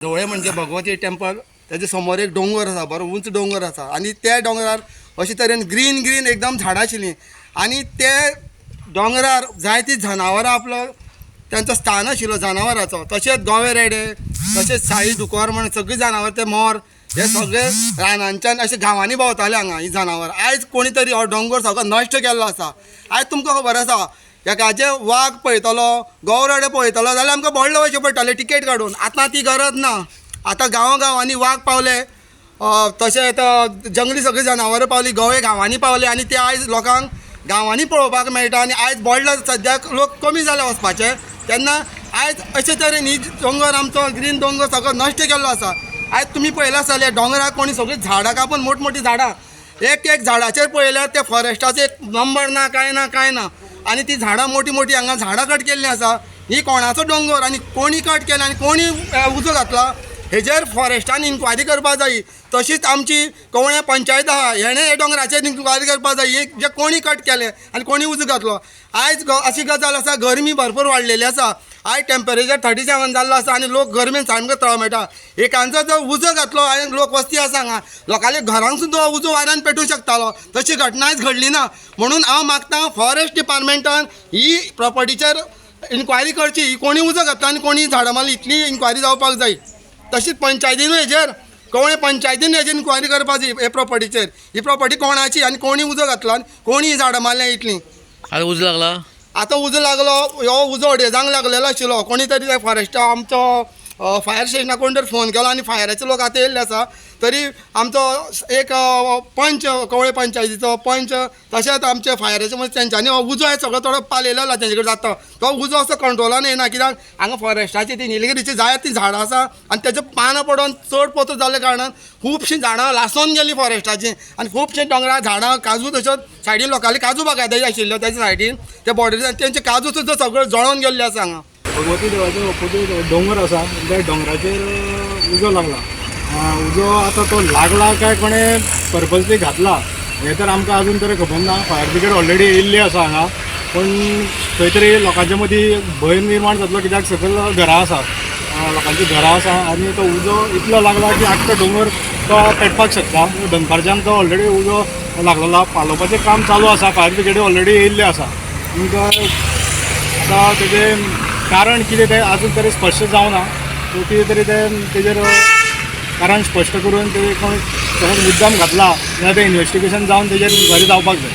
जवळ म्हणजे भगवती टेम्पल त्याच्या समोर एक डोंगर आसा, बरो उंच डोंगर आसा आणि त्या डोंगरार अशे तरेन ग्रीन ग्रीन एकदम झाडां आशिल्लीं आणि ते डोंगरार जायतीं जनावरां आपलो त्यांचो स्थान आशिल्लो जनावरांचो. तशेंच गोवे रेडे, तशेंच साळी दुकोर म्हण सगळीं जनावर ते मोर हे सगळे रानांच्यान अशे गांवांनी भोंवताले हांगा ही जनावर. आयज कोणी तरी हो डोंगर सगळो नश्ट केल्लो आसा. आयज तुमकां खबर आसा एकाचे वाघ पळयतलो, गौरेडे पळयतलो जाल्यार आमकां बोडले वयचे पडटाले टिकेट काडून. आतां ती गरज ना. आतां गांवांनी वाघ पावले, तशेंच जंगली सगळीं जनावरां पावली, गवे गांवांनी पावले आणि ते आयज लोकांक गांवांनी पळोवपाक मेळटा. आणि आयज बोडले सद्याक लोक कमी जाले वचपाचे. तेन्ना आयज अशे तरेन ही दोंगर आमचो ग्रीन दोंगर सगळो नश्ट केल्लो आसा. आयज तुमी पळयलां जाल्यार डोंगराक कोणी सगळीं झाडां कापून मोठमोठी झाडां एक झाडाचेर पळयल्यार त्या फॉरेस्टाचो एक नंबर ना कांय ना. आणि ती झाडां मोठी मोठी हांगा झाडां कट केल्लीं आसा. ही कोणाचो डोंगर आणि कोणी कट केला आणि कोणी उजो घातला हेजेर फॉरेस्टान इन्क्वायरी करपाक जाय. तशीच आमची कवळ्या पंचायत आहा हेणें हे डोंगराचेर इन्क्वायरी करपाक जाय जे कोणी कट केले आनी कोणी उजो घातलो. आयज अशी गजाल आसा, गरमी भरपूर वाडलेली आसा. आयज टेम्परेचर 37 जाल्लो आसा आणि लोक गरमेन सामको तळमळटा. एकांचो जर उजो घातलो आनी लोक वस्ती आसा हांगा लोकांले घरांक सुद्दां उजो वाऱ्यान पेटूंक शकतालो. तशी घटना आयज घडली ना. म्हणून हांव मागतां फॉरेस्ट डिपार्टमेंटान ही प्रॉपर्टीचेर इन्क्वायरी करची. ही कोणी उजो घातला आनी कोणी झाडां मारली इतली इन्क्वायरी जावपाक जाय. तशीच पंचायतीनूय हेजेर कवळे पंचायतीन हेजेर इन्क्वायरी करपाक जाय. हे प्रॉपर्टीचेर ही प्रॉपर्टी कोणाची आणि कोणी उजो घातला आनी कोणी झाडां मारल्या इतली. आता उजो लागला. आतां उजो लागलो, हो उजो अडेजांक लागलेलो आशिल्लो. कोणी तरी त्या फॉरेस्टा आमचो फायर स्टेशना कोण तरी फोन केलो आणि फायराचे लोक आतां येयल्ले आसा. तरी आमचो एक पंच कवळे पंचायतीचो पंच तशेंच आमचे फायराचे म्हणजे तेंच्यांनी हो उजो हे सगळो थोडो पालयलो तेंचे कडेन जाता. तो उजो असो कंट्रोलान येना कित्याक हांगा फॉरेस्टाची ती निलगिरीची जायत ती झाडां आसा आणि तेचे पानां पडोवन चड पोतू जाल्ल्या कारणान खुबशीं झाडां लासोन गेलीं फॉरेस्टाची आणि खुबशीं दोंगरार झाडां काजू तश्योच सायडीन लोकांनी काजू बागायती आशिल्ल्यो त्याच्या सायडीन त्या बॉर्डरीन तेंचे काजू सुद्दां सगळ्यो जळोवन गेल्ले आसा हांगा. भगवती देवाचो ऑपोजीट डोंगर आसा त्या डोंगराचेर उजो लागला. उजो आतां तो लागला काय कोणें पर्पजली घातला हें तर आमकां अजून तरी खबर ना. फायर ब्रिगेड ऑलरेडी येयल्ली आसा हांगा, पण खंय तरी लोकांच्या मदीं भंय निर्माण जातलो कित्याक सकयल घरां आसा, लोकांची घरां आसा आनी तो उजो इतलो लागला की आख्खो डोंगर तो पेटपाक शकता. दनपारच्यान तो ऑलरेडी उजो लागलेला. पालोवपाचें काम चालू आसा. फायर ब्रिगेडी ऑलरेडी येयल्ली आसा. आमकां आतां तेजें कारण कितें तें अजून तरी स्पश्ट जावना. सो कितें तरी तेजेर कारण स्पश्ट करून ते कोण मुद्दाम घातला जाल्यार तें इन्वेस्टिगेशन जावन तेजेर इन्क्वायरी जावपाक जाय.